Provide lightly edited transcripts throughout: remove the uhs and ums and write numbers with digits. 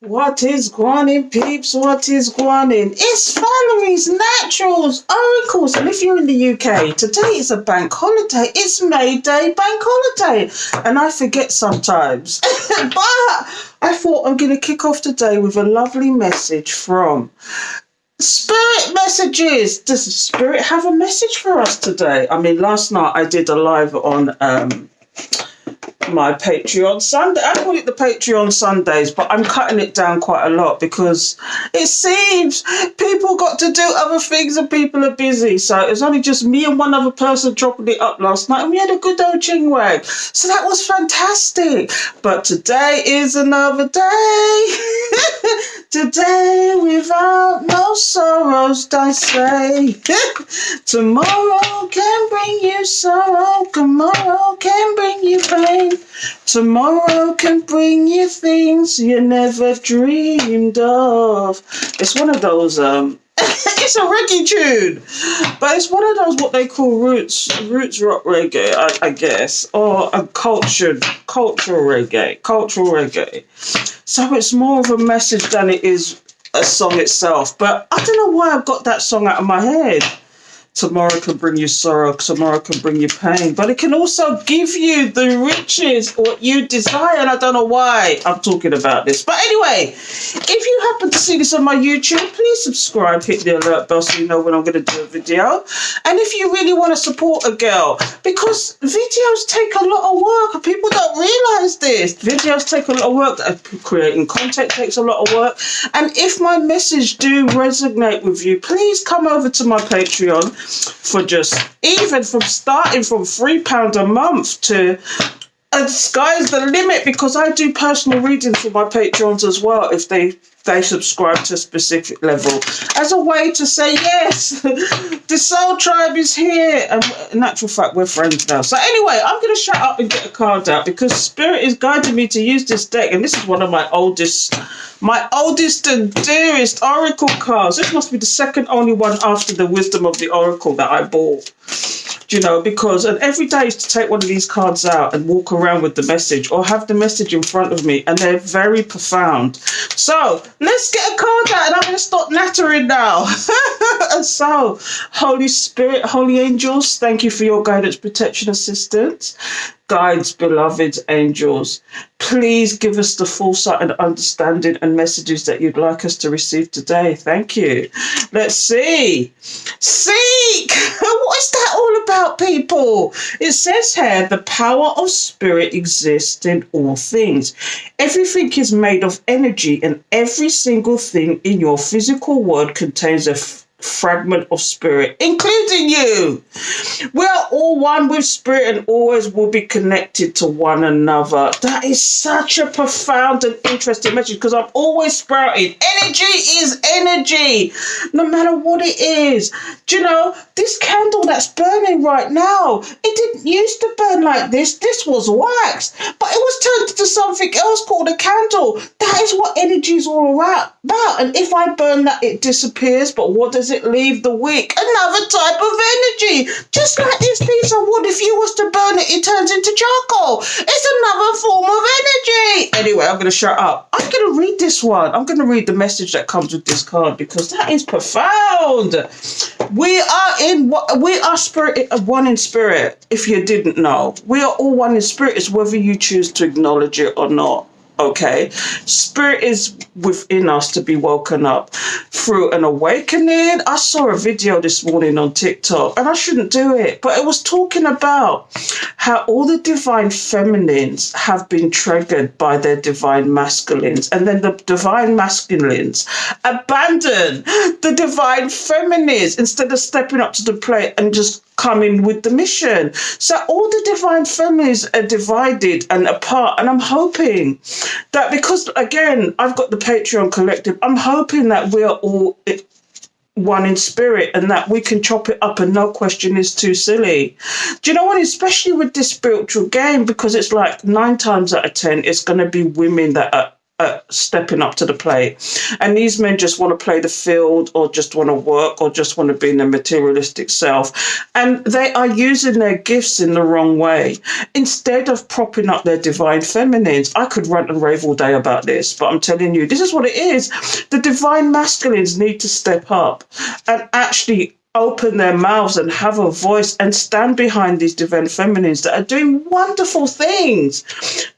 What is gwan peeps? What is gwan? It's Valerie's Naturals Oracles. And if you're in the UK, today is a bank holiday. It's May Day bank holiday. And I forget sometimes. But I thought I'm going to kick off today with a lovely message from Spirit Messages. Does Spirit have a message for us today? I mean, last night I did a live on my Patreon Sunday. I call it the Patreon Sundays, but I'm cutting it down quite a lot because it seems people got to do other things and people are busy. So it was only just me and one other person dropping it up last night, and we had a good old chingwag. So that was fantastic. But today is another day. Today without no sorrows, I say. Tomorrow can bring you sorrow. Tomorrow can bring you pain. Tomorrow can bring you things you never dreamed of. It's one of those it's a reggae tune, but it's one of those what they call roots rock reggae, I guess, or a cultural reggae. So it's more of a message than it is a song itself. But I don't know why I've got that song out of my head. Tomorrow can bring you sorrow, tomorrow can bring you pain, but it can also give you the riches, what you desire. And I don't know why I'm talking about this. But anyway, if you happen to see this on my YouTube, please subscribe, hit the alert bell so you know when I'm going to do a video. And if you really want to support a girl, because videos take a lot of work, and people don't realise this. Videos take a lot of work. Creating content takes a lot of work. And if my message do resonate with you, please come over to my Patreon for just even from starting from £3 a month to sky's the limit, because I do personal readings for my patrons as well if they subscribe to a specific level, as a way to say yes, the soul tribe is here. And in actual fact, we're friends now. So anyway, I'm going to shut up and get a card out, because Spirit is guiding me to use this deck, and this is one of my oldest and dearest oracle cards. This must be the second only one after the Wisdom of the Oracle that I bought. You know, because and every day is to take one of these cards out and walk around with the message, or have the message in front of me, and they're very profound. So let's get a card out, and I'm going to stop nattering now. And so, Holy Spirit, holy angels, thank you for your guidance, protection, assistance. Guides, beloved angels, please give us the full sight and understanding and messages that you'd like us to receive today. Thank you. Let's see. Seek! What is that all about, people? It says here, the power of spirit exists in all things. Everything is made of energy, and every single thing in your physical world contains a fragment of spirit, including you. We are all one with spirit and always will be connected to one another. That is such a profound and interesting message, because I'm always sprouting. Energy is energy, no matter what it is. Do you know, this candle that's burning right now, it didn't used to burn like this. This was wax, but it was turned into something else called a candle. That is what energy is all about. And if I burn that, it disappears. But what does it leave? The wick, another type of energy. Just like this piece of wood, if you was to burn it, it turns into charcoal. It's another form of energy. Anyway, I'm going to shut up. I'm going to read this one. I'm going to read the message that comes with this card, because that is profound. We are spirit, one in spirit. If you didn't know, we are all one in spirit. It's whether you choose to acknowledge it or not. Okay, spirit is within us to be woken up through an awakening. I saw a video this morning on TikTok, and I shouldn't do it, but it was talking about how all the divine feminines have been triggered by their divine masculines, and then the divine masculines abandon the divine feminines instead of stepping up to the plate and just coming with the mission. So all the divine feminines are divided and apart, and I'm hoping that, because again I've got the Patreon collective, I'm hoping that we're all one in spirit, and that we can chop it up and no question is too silly. Do you know what, especially with this spiritual game, because it's like 9 times out of 10 it's going to be women that are stepping up to the plate. And these men just want to play the field, or just want to work, or just want to be in their materialistic self. And they are using their gifts in the wrong way. Instead of propping up their divine feminines, I could rant and rave all day about this, but I'm telling you, this is what it is. The divine masculines need to step up and actually open their mouths and have a voice and stand behind these divine feminines that are doing wonderful things.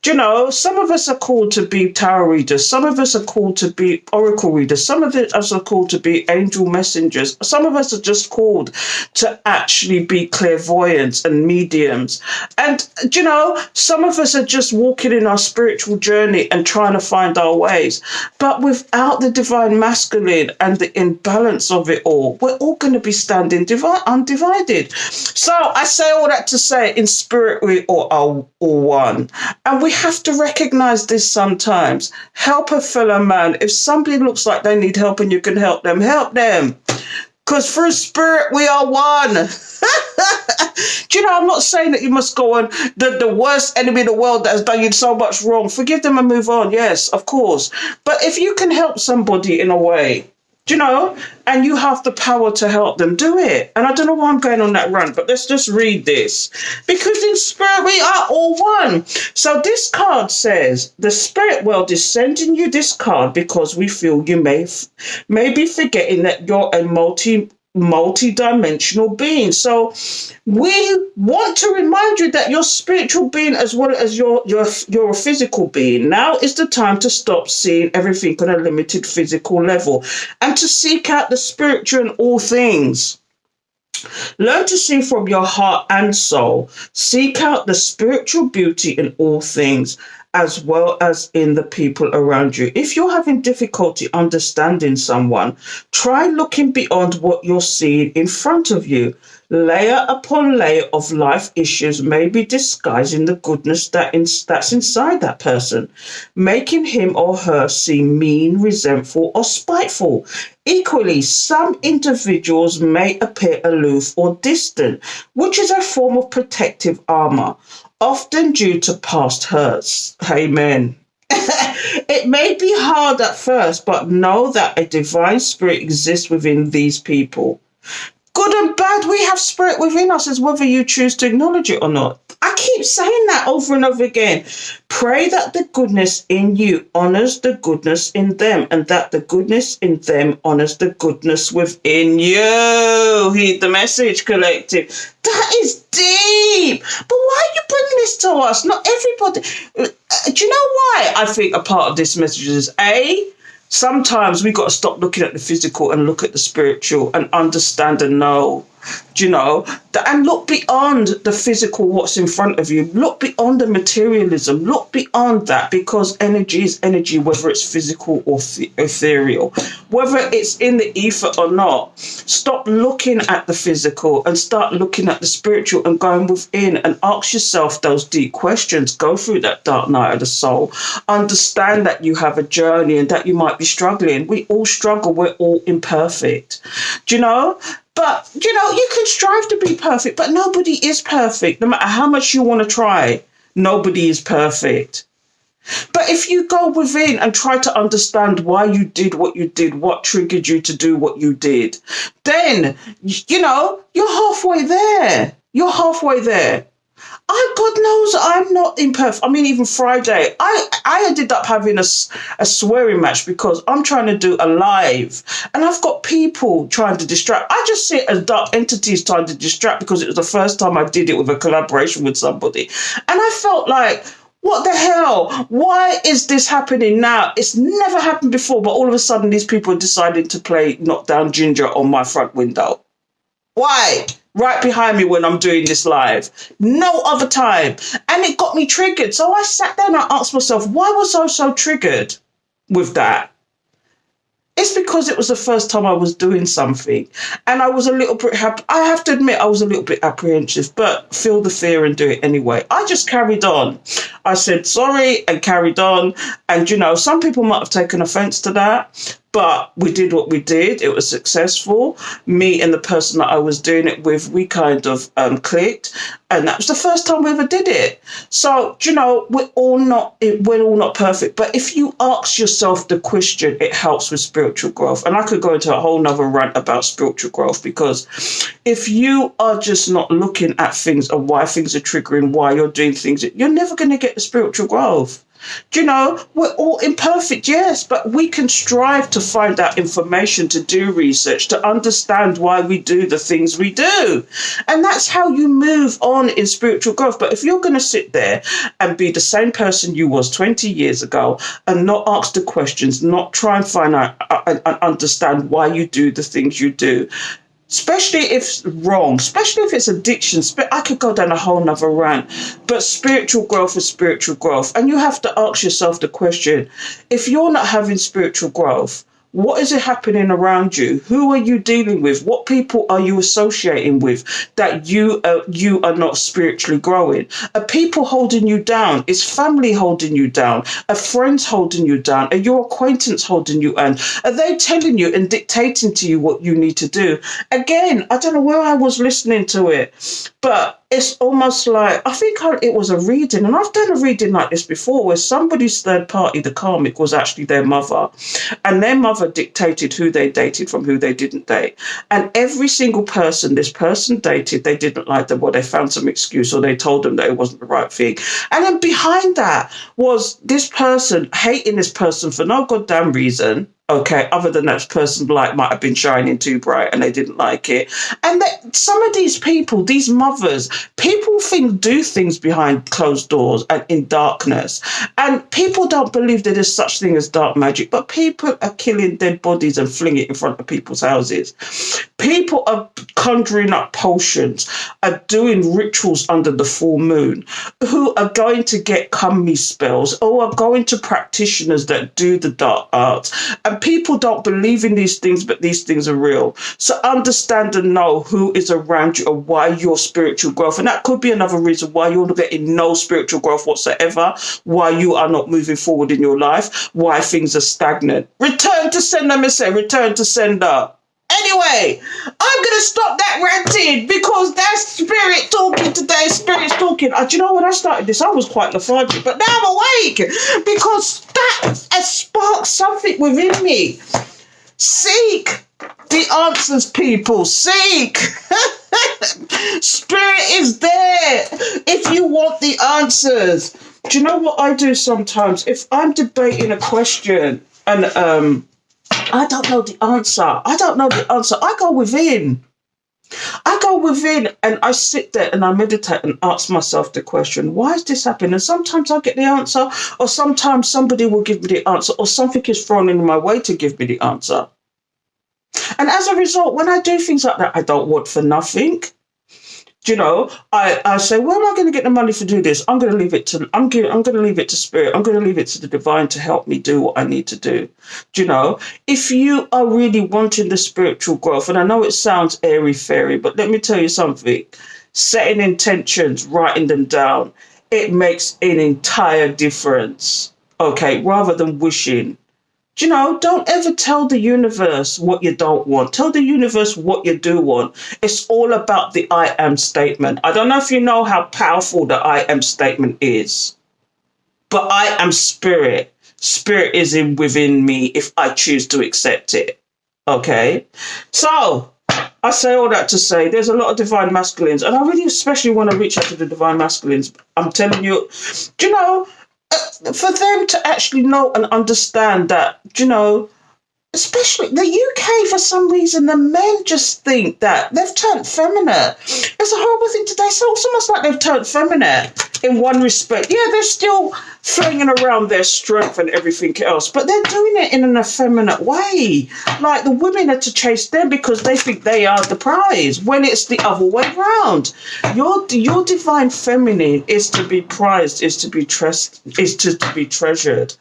Do you know, some of us are called to be tarot readers. Some of us are called to be oracle readers. Some of us are called to be angel messengers. Some of us are just called to actually be clairvoyants and mediums. And, do you know, some of us are just walking in our spiritual journey and trying to find our ways. But without the divine masculine and the imbalance of it all, we're all going to be standing undivided. So I say all that to say, in spirit we all are all one, and we have to recognize this sometimes. Help a fellow man. If somebody looks like they need help and you can help them, because through spirit we are one. Do you know, I'm not saying that you must go on the worst enemy in the world that has done you so much wrong, forgive them and move on. Yes, of course. But if you can help somebody in a way, do you know, and you have the power to help them, do it. And I don't know why I'm going on that rant, but let's just read this. Because in spirit, we are all one. So this card says, the spirit world is sending you this card because we feel you may be forgetting that you're a multi-dimensional being. So we want to remind you that you're spiritual being as well as you're a physical being. Now is the time to stop seeing everything on a limited physical level and to seek out the spiritual in all things. Learn to see from your heart and soul. Seek out the spiritual beauty in all things, as well as in the people around you. If you're having difficulty understanding someone, try looking beyond what you're seeing in front of you. Layer upon layer of life issues may be disguising the goodness that's inside that person, making him or her seem mean, resentful, or spiteful. Equally, some individuals may appear aloof or distant, which is a form of protective armor, often due to past hurts. Amen. It may be hard at first, but know that a divine spirit exists within these people. Good and bad, we have spirit within us, as whether you choose to acknowledge it or not. I keep saying that over and over again. Pray that the goodness in you honors the goodness in them, and that the goodness in them honors the goodness within you. Heed the message, collective. That is deep. But why are you bringing this to us? Not everybody. Do you know why I think a part of this message is sometimes we got to stop looking at the physical and look at the spiritual and understand and know, you know, and look beyond the physical, what's in front of you. Look beyond the materialism. Look beyond that, because energy is energy, whether it's physical or ethereal, whether it's in the ether or not. Stop looking at the physical and start looking at the spiritual and going within and ask yourself those deep questions. Go through that dark night of the soul. Understand that you have a journey and that you might be struggling. We all struggle. We're all imperfect. Do you know? But, you know, you can strive to be perfect, but nobody is perfect. No matter how much you want to try, nobody is perfect. But if you go within and try to understand why you did what you did, what triggered you to do what you did, then, you know, you're halfway there. You're halfway there. God knows I'm not imperfect. I mean, even Friday, I ended up having a swearing match because I'm trying to do a live and I've got people trying to distract. I just see it as dark entities trying to distract because it was the first time I did it with a collaboration with somebody. And I felt like, what the hell? Why is this happening now? It's never happened before, but all of a sudden these people are deciding to play Knockdown Ginger on my front window. Why? Right behind me when I'm doing this live. No other time. And it got me triggered. So I sat there and I asked myself, why was I so triggered with that? It's because it was the first time I was doing something. And I was a little bit happy. I have to admit, I was a little bit apprehensive, but feel the fear and do it anyway. I just carried on. I said sorry and carried on. And, you know, some people might have taken offense to that. But we did what we did. It was successful. Me and the person that I was doing it with, we kind of clicked, and that was the first time we ever did it. So, we're all not perfect. But if you ask yourself the question, it helps with spiritual growth. And I could go into a whole nother rant about spiritual growth, because if you are just not looking at things and why things are triggering, why you're doing things, you're never going to get the spiritual growth. We're all imperfect, yes, but we can strive to find out information, to do research, to understand why we do the things we do. And that's how you move on in spiritual growth. But if you're going to sit there and be the same person you was 20 years ago and not ask the questions, not try and find out and understand why you do the things you do, especially if it's wrong, especially if it's addiction. I could go down a whole nother rant, but spiritual growth is spiritual growth. And you have to ask yourself the question, if you're not having spiritual growth, what is it happening around you? Who are you dealing with? What people are you associating with that you are not spiritually growing? Are people holding you down? Is family holding you down? Are friends holding you down? Are your acquaintance holding you down? Are they telling you and dictating to you what you need to do? Again, I don't know where I was listening to it, but it's almost like, I think it was a reading, and I've done a reading like this before, where somebody's third party, the karmic, was actually their mother, and their mother dictated who they dated from who they didn't date. And every single person this person dated, they didn't like them, or they found some excuse, or they told them that it wasn't the right thing. And then behind that was this person hating this person for no goddamn reason. Okay, other than that person's light might have been shining too bright and they didn't like it. And some of these people, these mothers, people do things behind closed doors and in darkness. And people don't believe that there's such thing as dark magic, but people are killing dead bodies and flinging it in front of people's houses. People are conjuring up potions, are doing rituals under the full moon, who are going to get kami spells, or are going to practitioners that do the dark arts. And people don't believe in these things, but these things are real. So understand and know who is around you and why your spiritual growth. And that could be another reason why you're getting no spiritual growth whatsoever, why you are not moving forward in your life, why things are stagnant. Return to sender, Miss A, return to sender. Anyway, I'm going to stop that ranting, because that's spirit talking today. Spirit's talking. Do you know, when I started this, I was quite lethargic, but now I'm awake, because that has sparked something within me. Seek the answers, people. Seek. Spirit is there if you want the answers. Do you know what I do sometimes? If I'm debating a question and I don't know the answer. I go within. And I sit there and I meditate and ask myself the question, why is this happening? And sometimes I get the answer, or sometimes somebody will give me the answer, or something is thrown in my way to give me the answer. And as a result, when I do things like that, I don't want for nothing. I say, where am I going to get the money to do this? I'm going to leave it to spirit. I'm going to leave it to the divine to help me do what I need to do. If you are really wanting the spiritual growth, and I know it sounds airy fairy, but let me tell you something, setting intentions, writing them down, it makes an entire difference. Okay, rather than wishing. Don't ever tell the universe what you don't want. Tell the universe what you do want. It's all about the I am statement. I don't know if you know how powerful the I am statement is, but I am spirit. Spirit is within me if I choose to accept it. Okay? So, I say all that to say there's a lot of divine masculines, and I really especially want to reach out to the divine masculines. I'm telling you, for them to actually know and understand that, especially the UK, for some reason, the men just think that they've turned feminine. It's a horrible thing today. So it's almost like they've turned feminine in one respect. Yeah, they're still flinging around their strength and everything else, but they're doing it in an effeminate way. Like, the women are to chase them because they think they are the prize, when it's the other way around. Your divine feminine is to be prized, is to be treasured,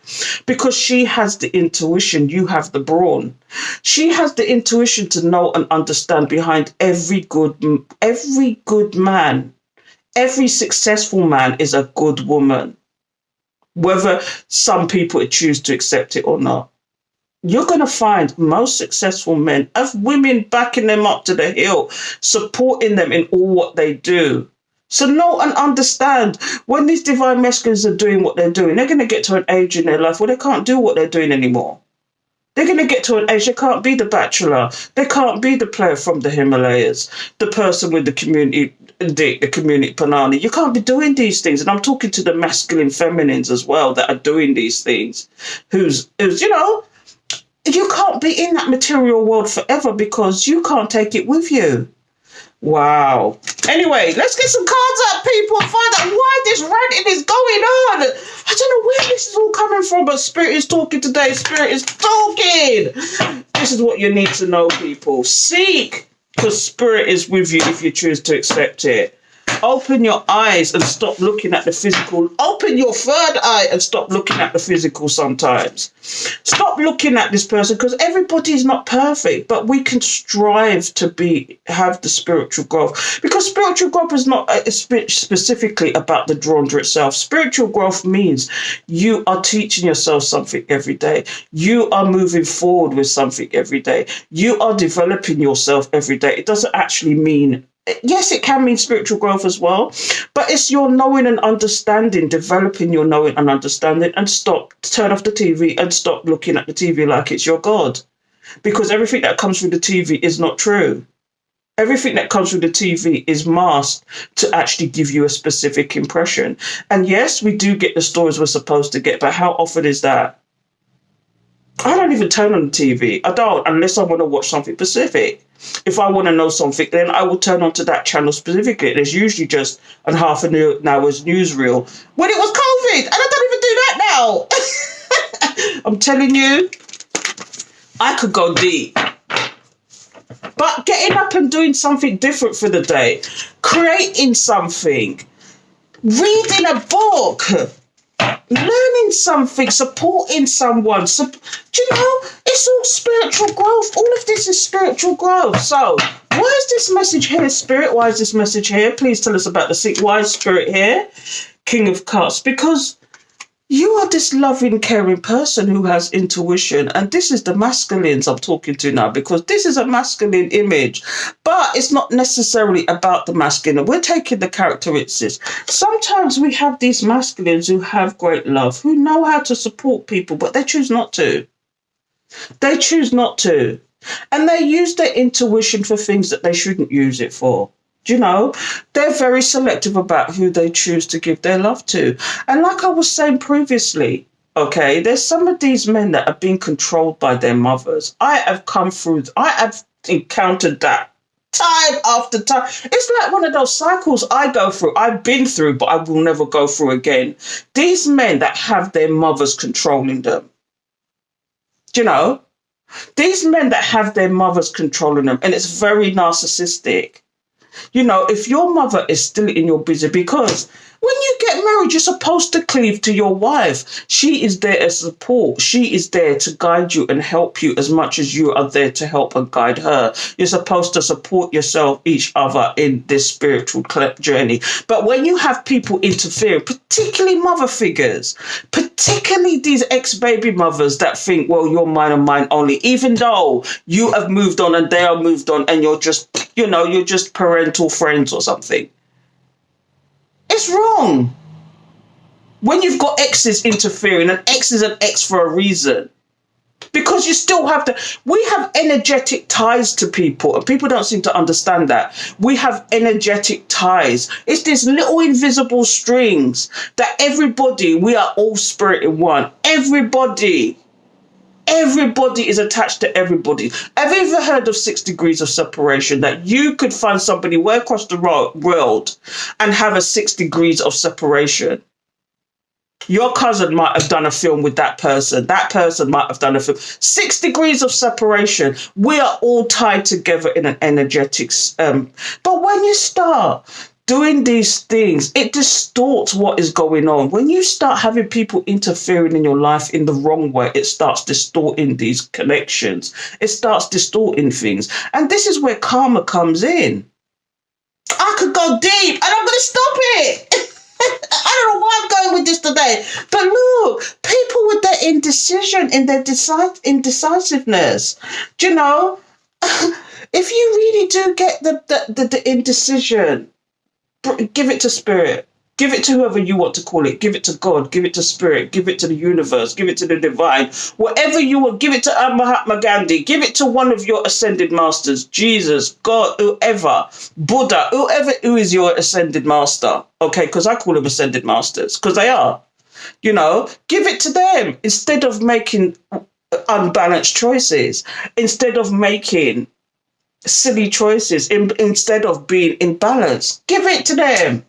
because she has the intuition, you have the brawn. She has the intuition to know and understand behind every good man. Every successful man is a good woman, whether some people choose to accept it or not. you're going to find most successful men have women backing them up to the hill, supporting them in all what they do. So know and understand, when these divine masculines are doing what they're doing, they're going to get to an age in their life where they can't do what they're doing anymore. They're going to get to an age they can't be the bachelor. They can't be the player from the Himalayas, the person with the community dick, the community panani. You can't be doing these things. And I'm talking to the masculine feminines as well that are doing these things. Who's you can't be in that material world forever because you can't take it with you. Wow. Anyway, let's get some cards up, people, and find out why this ranting is going on. I don't know where this is all coming from, but Spirit is talking today. Spirit is talking. This is what you need to know, people. Seek, because Spirit is with you if you choose to accept it. Open your eyes and stop looking at the physical. Open your third eye and stop looking at the physical sometimes. Stop looking at this person, because everybody is not perfect, but we can strive to have the spiritual growth. Because spiritual growth is not specifically about the dronder itself. Spiritual growth means you are teaching yourself something every day. You are moving forward with something every day. You are developing yourself every day. It doesn't actually mean, yes, it can mean spiritual growth as well, but it's your knowing and understanding, developing your knowing and understanding, and turn off the TV and stop looking at the TV like it's your God. Because everything that comes through the TV is not true. Everything that comes through the TV is masked to actually give you a specific impression. And yes, we do get the stories we're supposed to get, but how often is that? I don't even turn on the TV. I don't, unless I want to watch something specific. If I want to know something, then I will turn on to that channel specifically. There's usually just a half an hour's newsreel when it was COVID, and I don't even do that now. I'm telling you, I could go deep. But getting up and doing something different for the day, creating something, reading a book, learning something, supporting someone. Do you know, it's all spiritual growth. All of this is spiritual growth. So why is this message here, Spirit? Why is this message here? Please tell us about why is Spirit here? King of Cups. Because you are this loving, caring person who has intuition. And this is the masculines I'm talking to now, because this is a masculine image. But it's not necessarily about the masculine. We're taking the characteristics. Sometimes we have these masculines who have great love, who know how to support people, but they choose not to. They choose not to. And they use their intuition for things that they shouldn't use it for. You know, they're very selective about who they choose to give their love to. And like I was saying previously, okay, there's some of these men that are being controlled by their mothers. I have encountered that time after time. It's like one of those cycles I go through. I've been through, but I will never go through again. These men that have their mothers controlling them. Do you know? These men that have their mothers controlling them, and it's very narcissistic. You know, if your mother is still in your busy, because when you get married, you're supposed to cleave to your wife. She is there as support. She is there to guide you and help you as much as you are there to help and guide her. You're supposed to support yourself, each other in this spiritual journey. But when you have people interfering, particularly mother figures, particularly these ex-baby mothers that think, well, you're mine and mine only, even though you have moved on and they are moved on and you're just parental friends or something. It's wrong. When you've got exes interfering, and X is an X for a reason. Because you still have we have energetic ties to people, and people don't seem to understand that. We have energetic ties. It's these little invisible strings that we are all spirit in one. Everybody is attached to everybody. Have you ever heard of 6 degrees of separation? That you could find somebody way across the world and have a 6 degrees of separation. Your cousin might have done a film with that person. That person might have done a film. 6 degrees of separation. We are all tied together in an energetic. But when you start doing these things, it distorts what is going on. When you start having people interfering in your life in the wrong way, it starts distorting these connections. It starts distorting things. And this is where karma comes in. I could go deep, and I'm going to stop it. I don't know why I'm going with this today, but look, people with their indecision, in their indecisiveness, do you know, if you really do get the indecision, give it to spirit. Give it to whoever you want to call it. Give it to God. Give it to spirit. Give it to the universe. Give it to the divine. Whatever you want, give it to Mahatma Gandhi. Give it to one of your ascended masters. Jesus, God, whoever, Buddha, who is your ascended master. Okay, because I call them ascended masters, because they are. You know, give it to them instead of making unbalanced choices, instead of making silly choices, instead of being imbalanced. Give it to them.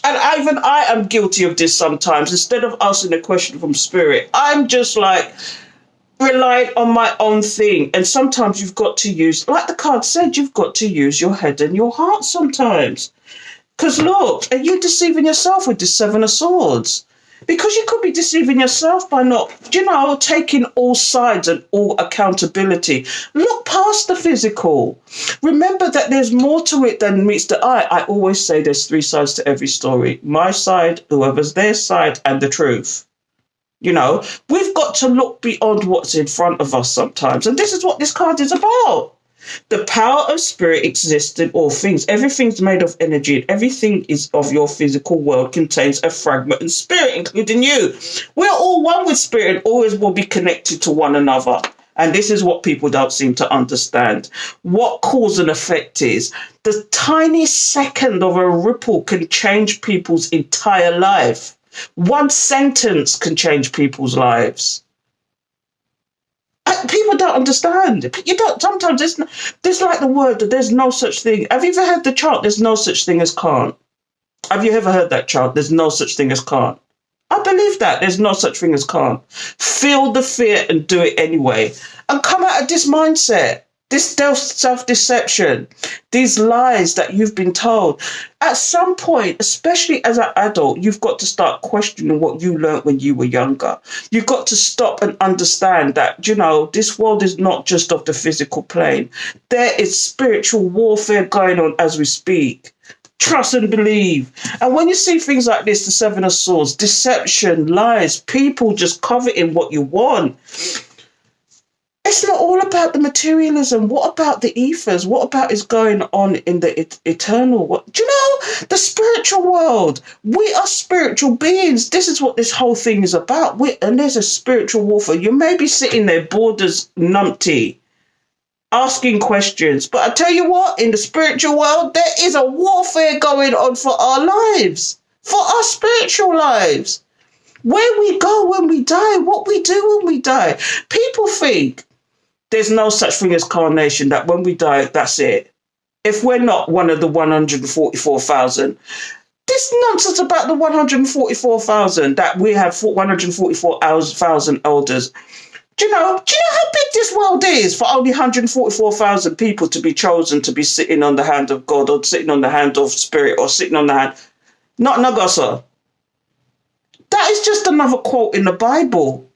And even I am guilty of this sometimes. Instead of asking a question from spirit, I'm just like relying on my own thing. And sometimes you've got to use, like the card said, you've got to use your head and your heart sometimes. Because look, are you deceiving yourself with the Seven of Swords? Because you could be deceiving yourself by not, taking all sides and all accountability. Look past the physical. Remember that there's more to it than meets the eye. I always say there's three sides to every story. My side, whoever's their side, and the truth. We've got to look beyond what's in front of us sometimes. And this is what this card is about. The power of spirit exists in all things. Everything's made of energy, and everything is of your physical world contains a fragment of spirit, including you. We're all one with spirit and always will be connected to one another. And this is what people don't seem to understand. What cause and effect is. The tiny second of a ripple can change people's entire life. One sentence can change people's lives. People don't understand. You don't. Sometimes there's like the word that there's no such thing. Have you ever heard the chant? There's no such thing as can't. Have you ever heard that chant? There's no such thing as can't. I believe that there's no such thing as can't. Feel the fear and do it anyway. And come out of this mindset, this self-deception, these lies that you've been told. At some point, especially as an adult, you've got to start questioning what you learned when you were younger. You've got to stop and understand that, this world is not just of the physical plane. There is spiritual warfare going on as we speak. Trust and believe. And when you see things like this, the Seven of Swords, deception, lies, people just coveting what you want. It's not all about the materialism. What about the ethers? What about is going on in the eternal world? Do you know the spiritual world? We are spiritual beings. This is what this whole thing is about. And there's a spiritual warfare. You may be sitting there bored as numpty, asking questions. But I tell you what, in the spiritual world, there is a warfare going on for our lives, for our spiritual lives. Where we go when we die, what we do when we die. People think there's no such thing as carnation, that when we die, that's it. If we're not one of the 144,000, this nonsense about the 144,000, that we have 144,000 elders. Do you know how big this world is for only 144,000 people to be chosen to be sitting on the hand of God, or sitting on the hand of spirit, or sitting on the hand? Not Nagasa. That is just another quote in the Bible.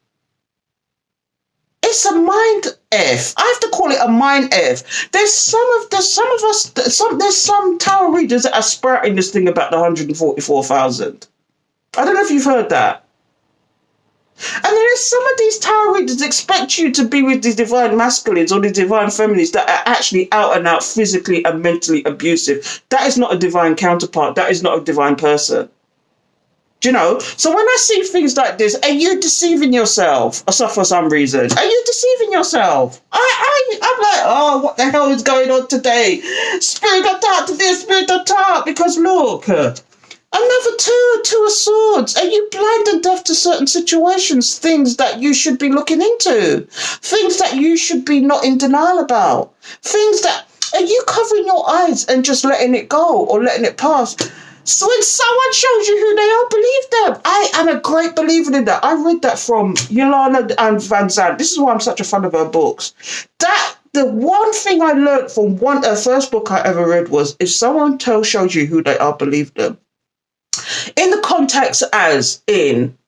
It's a mind F. I have to call it a mind F. There's some tarot readers that are sprouting this thing about the 144,000. I don't know if you've heard that. And there is some of these tarot readers expect you to be with these divine masculines or the divine feminines that are actually out and out physically and mentally abusive. That is not a divine counterpart. That is not a divine person. Do you know? So when I see things like this, are you deceiving yourself for some reason? Are you deceiving yourself? I'm like, oh, what the hell is going on today? Spirit of Tart to this, Spirit of Tart. Because look, another two of swords. Are you blind and deaf to certain situations? Things that you should be looking into. Things that you should be not in denial about. Things that, are you covering your eyes and just letting it go or letting it pass? So when someone shows you who they are, believe them. I am a great believer in that. I read that from Yolanda and Van Zandt. This is why I'm such a fan of her books. The one thing I learned from the first book I ever read was, if someone shows you who they are, believe them. In the context as in,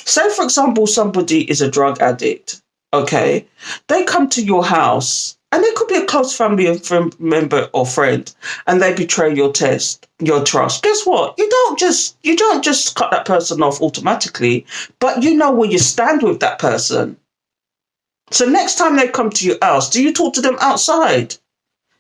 say for example, somebody is a drug addict, okay? They come to your house And they could be a close family or friend, member or friend, and they betray your trust. Guess what? You don't just cut that person off automatically, but you know where you stand with that person. So next time they come to your house, do you talk to them outside?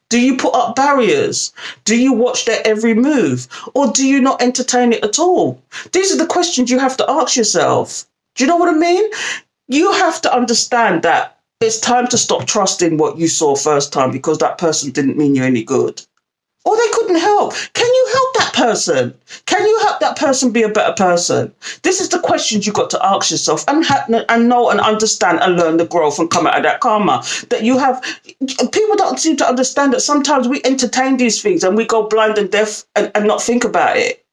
Do you put up barriers? Do you watch their every move? Or do you not entertain it at all? These are the questions you have to ask yourself. Do you know what I mean? You have to understand that it's time to stop trusting what you saw first time because that person didn't mean you any good. Or they couldn't help. Can you help that person? Can you help that person be a better person? This is the questions you've got to ask yourself and know and understand and learn the growth and come out of that karma. That you have, people don't seem to understand that sometimes we entertain these things and we go blind and deaf and not think about it.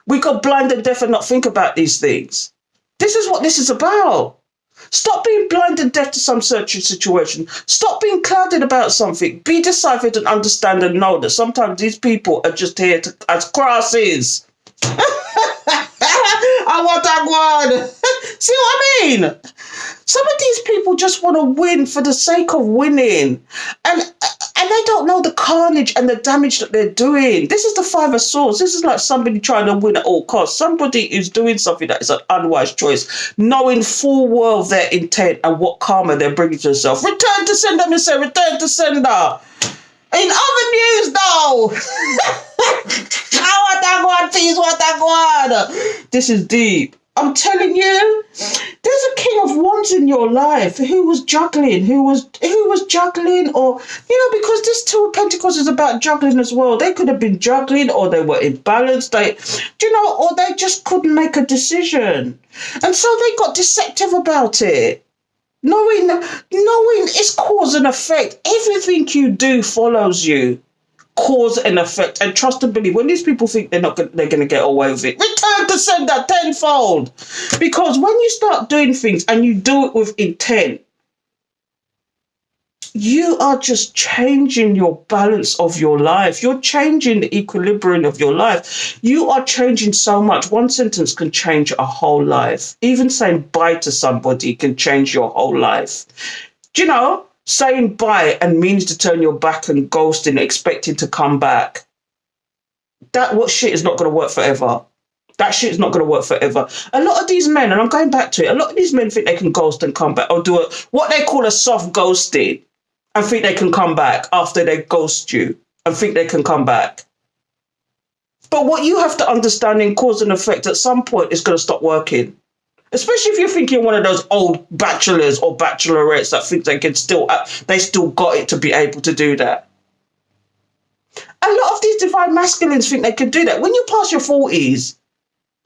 We go blind and deaf and not think about these things. This is what this is about. Stop being blind and deaf to some certain situation. Stop being clouded about something. Be deciphered and understand and know that sometimes these people are just here as crosses. I want that one. See what I mean? Some of these people just want to win for the sake of winning. And they don't know the carnage and the damage that they're doing. This is the Five of Swords. This is like somebody trying to win at all costs. Somebody who's doing something that is an unwise choice, knowing full well their intent and what karma they're bringing to themselves. Return to sender, Mr. Return to sender. In other news, though, I want that one, please, want that one. This is deep. I'm telling you, there's a king of wands in your life who was juggling, who was juggling, or, because this Two of Pentacles is about juggling as well. They could have been juggling, or they were imbalanced, or they just couldn't make a decision. And so they got deceptive about it. Knowing it's cause and effect. Everything you do follows you. Cause and effect. And trust and believe, when these people think they're going to get away with it, return to sender tenfold. Because when you start doing things and you do it with intent, you are just changing your balance of your life. You're changing the equilibrium of your life. You are changing so much. One sentence can change a whole life. Even saying bye to somebody can change your whole life. Do you know? Saying bye and means to turn your back and ghosting, expecting to come back. Shit is not going to work forever. That shit is not going to work forever. A lot of these men, and I'm going back to it, a lot of these men think they can ghost and come back or do what they call a soft ghosting and think they can come back after they ghost you and think they can come back. But what you have to understand in cause and effect, at some point, is going to stop working. Especially if you're thinking one of those old bachelors or bachelorettes that think they still got it to be able to do that. A lot of these divine masculines think they can do that. When you pass your 40s,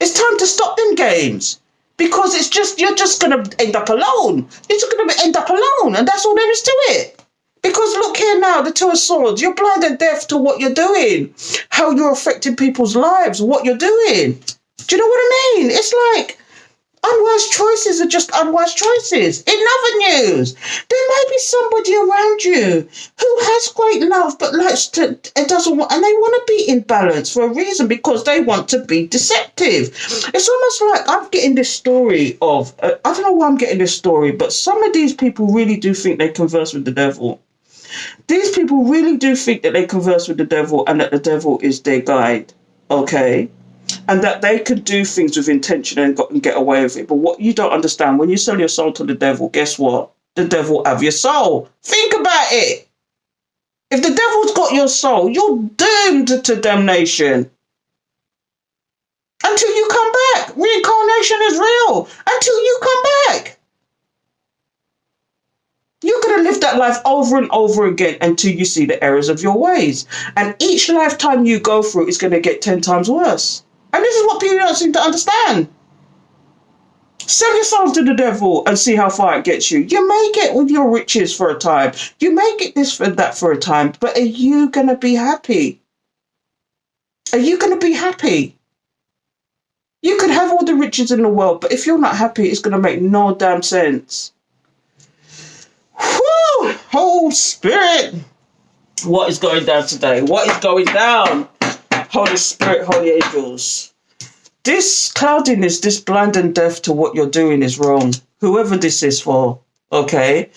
it's time to stop them games. Because you're just going to end up alone. You're just going to end up alone. And that's all there is to it. Because look here now, the Two of Swords, you're blind and deaf to what you're doing. How you're affecting people's lives, what you're doing. Do you know what I mean? It's like, unwise choices are just unwise choices. In other news, there may be somebody around you who has great love but doesn't want, and they want to be in balance for a reason because they want to be deceptive. It's almost like I'm getting this story of, I don't know why I'm getting this story, but some of these people really do think they converse with the devil. These people really do think that they converse with the devil and that the devil is their guide, okay? And that they could do things with intention and get away with it. But what you don't understand, when you sell your soul to the devil, guess what? The devil will have your soul. Think about it. If the devil's got your soul, you're doomed to damnation. Until you come back. Reincarnation is real. Until you come back. You're going to live that life over and over again until you see the errors of your ways. And each lifetime you go through is going to get 10 times worse. And this is what people don't seem to understand. Sell your soul to the devil and see how far it gets you. You may get with your riches for a time. You may get this for that for a time. But are you going to be happy? Are you going to be happy? You can have all the riches in the world, but if you're not happy, it's going to make no damn sense. Whew! Holy Spirit! What is going down today? What is going down? Holy Spirit, holy angels. This cloudiness, this blind and deaf to what you're doing is wrong. Whoever this is for, okay?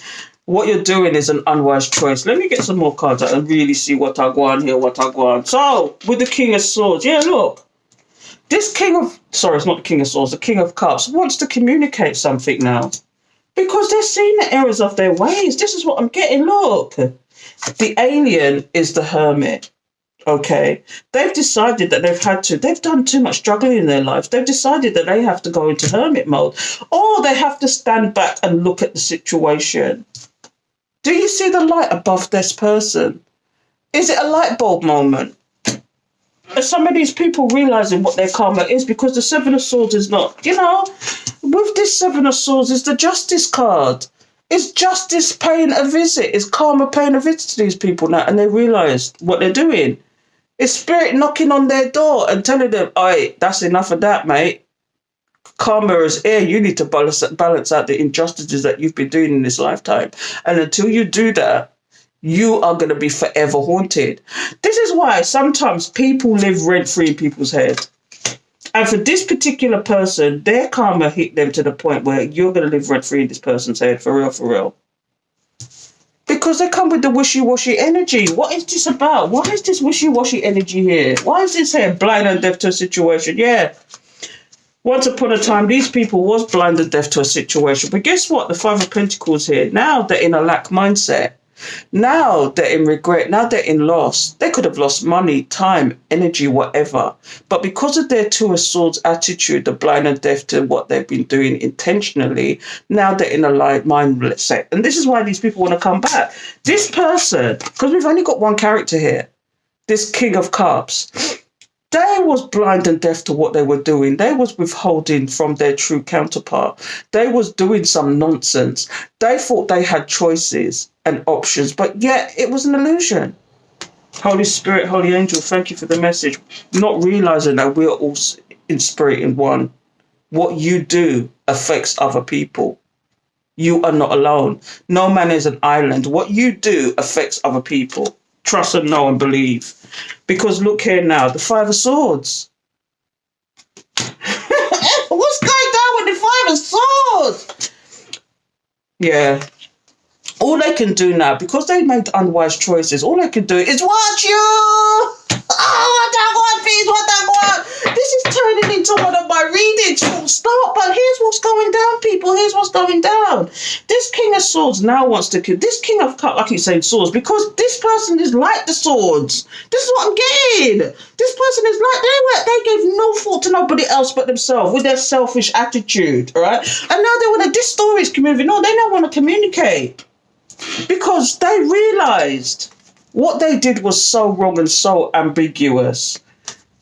What you're doing is an unwise choice. Let me get some more cards out and really see what I go on here, what I go on. So, with the King of Swords, yeah, look. This sorry, it's not the King of Swords, the King of Cups wants to communicate something now. Because they're seeing the errors of their ways. This is what I'm getting, look. The alien is the hermit. Okay, they've decided that they've done too much struggling in their lives. They've decided that they have to go into hermit mode, or they have to stand back and look at the situation. Do you see the light above this person? Is it a light bulb moment? Are some of these people realizing what their karma is? Because the Seven of Swords is not, with this Seven of Swords is the Justice card. Is justice paying a visit? Is karma paying a visit to these people now? And they realize what they're doing. Is spirit knocking on their door and telling them, "Oi, that's enough of that, mate. Karma is here. You need to balance out the injustices that you've been doing in this lifetime. And until you do that, you are going to be forever haunted." This is why sometimes people live rent-free in people's head. And for this particular person, their karma hit them to the point where you're going to live rent-free in this person's head, for real, for real. Because they come with the wishy-washy energy. What is this about? Why is this wishy-washy energy here? Why is this here blind and deaf to a situation? Yeah. Once upon a time, these people was blind and deaf to a situation. But guess what? The Five of Pentacles here. Now they're in a lack mindset. Now they're in regret. Now they're in loss. They could have lost money, time, energy, whatever. But because of their Two of Swords attitude, the blind and deaf to what they've been doing intentionally, now they're in a mindset. And this is why these people want to come back. This person, because we've only got one character here, this King of Cups, they was blind and deaf to what they were doing. They was withholding from their true counterpart. They was doing some nonsense. They thought they had choices and options, but yet it was an illusion. Holy Spirit, Holy Angel, thank you for the message. Not realizing that we're all in spirit in one. What you do affects other people. You are not alone. No man is an island. What you do affects other people. Trust and know and believe. Because look here now, the Five of Swords. What's going on with the Five of Swords? Yeah. All they can do now, because they made unwise choices, all they can do is watch you. Oh, what I want, please, what I want. This is turning into one of my readings. Full stop. But here's what's going down, people. Here's what's going down. This King of Swords now wants to kill this King of Cups. I keep saying swords because this person is like the swords. This is what I'm getting. This person is like they gave no thought to nobody else but themselves with their selfish attitude, all right? And now they want to. This story is moving on. They now want to communicate. Because they realised what they did was so wrong and so ambiguous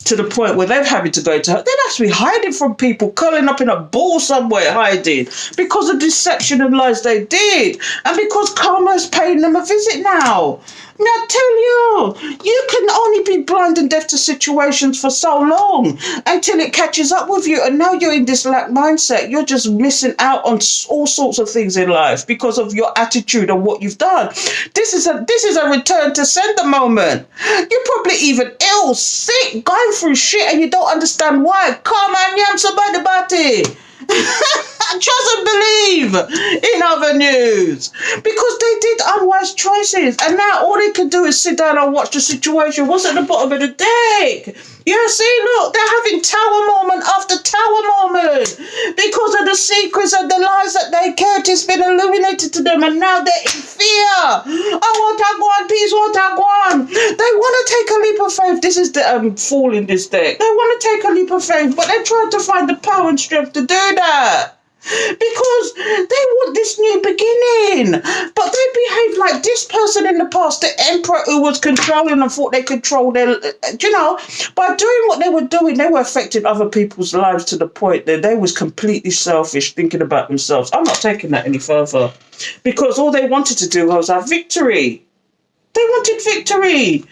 to the point where they've having to go to her. They'd actually hiding from people, curling up in a ball somewhere, hiding because of deception and lies they did. And because karma's paying them a visit now. Now, I tell you can only be blind and deaf to situations for so long until it catches up with you. And now you're in this lack mindset. You're just missing out on all sorts of things in life because of your attitude and what you've done. This is a return to sender moment. You're probably even ill, sick, going through shit, and you don't understand why. Come on, yam somebody body. Trust and believe in other news because they did unwise choices and now all they can do is sit down and watch the situation. What's at the bottom of the deck? Yeah, see, look, they're having tower moment after tower moment because of the secrets and the lies that they kept. It's been illuminated to them and now they're in fear. Oh, what I want, peace, what I want. They want to take a leap of faith. This is the fall in this deck. They want to take a leap of faith, but they're trying to find the power and strength to do that. Because they want this new beginning. But they behave like this person in the past, the emperor who was controlling and thought they control their, by doing what they were doing, they were affecting other people's lives to the point that they was completely selfish, thinking about themselves. I'm not taking that any further. Because all they wanted to do was have victory. They wanted victory.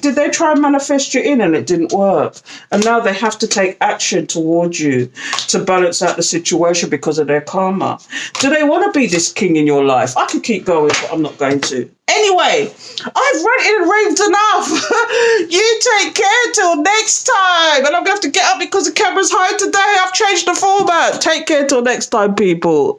Did they try and manifest you in and it didn't work? And now they have to take action towards you to balance out the situation because of their karma. Do they want to be this king in your life? I could keep going, but I'm not going to. Anyway, I've ranted and raved enough. You take care till next time. And I'm going to have to get up because the camera's high today. I've changed the format. Take care till next time, people.